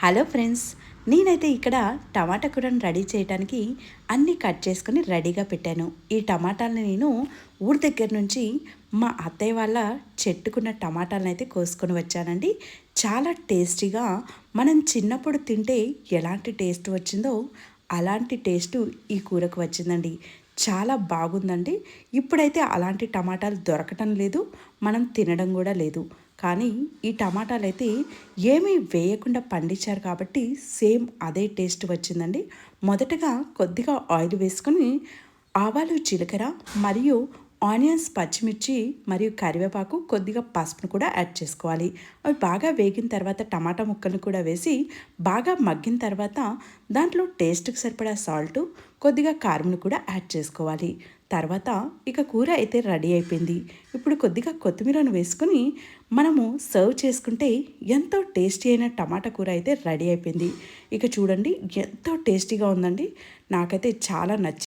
Hello friends, నేనైతే ఇక్కడ టమాటా కూరను రెడీ చేయడానికి అన్నీ కట్ చేసుకొని రెడీగా పెట్టాను. ఈ టమాటాలని నేను ఊరి దగ్గర నుంచి మా అత్తయ్య వాళ్ళ చెట్టుకున్న టమాటాలను అయితే కోసుకొని వచ్చానండి. చాలా టేస్టీగా మనం చిన్నప్పుడు తింటే ఎలాంటి టేస్ట్ వచ్చిందో అలాంటి టేస్ట్ ఈ కూరకు వచ్చిందండి. చాలా బాగుందండి. ఇప్పుడైతే అలాంటి టమాటాలు దొరకటం లేదు, మనం తినడం కూడా లేదు. కానీ ఈ టమాటాలైతే ఏమీ వేయకుండా పండించారు కాబట్టి సేమ్ అదే టేస్ట్ వచ్చిందండి. మొదటగా కొద్దిగా ఆయిల్ వేసుకొని ఆవాలు, జీలకర్ర మరియు ఆనియన్స్, పచ్చిమిర్చి మరియు కరివేపాకు, కొద్దిగా పసుపును కూడా యాడ్ చేసుకోవాలి. అవి బాగా వేగిన తర్వాత టమాటా ముక్కలను కూడా వేసి బాగా మగ్గిన తర్వాత దాంట్లో టేస్ట్కి సరిపడా సాల్టు, కొద్దిగా కారంను కూడా యాడ్ చేసుకోవాలి. తర్వాత ఇక కూర అయితే రెడీ అయిపోయింది. ఇప్పుడు కొద్దిగా కొత్తిమీరను వేసుకొని మనము సర్వ్ చేసుకుంటే ఎంతో టేస్టీ అయిన టమాటా కూర అయితే రెడీ అయిపోయింది. ఇక చూడండి, ఎంతో టేస్టీగా ఉందండి. నాకైతే చాలా నచ్చింది.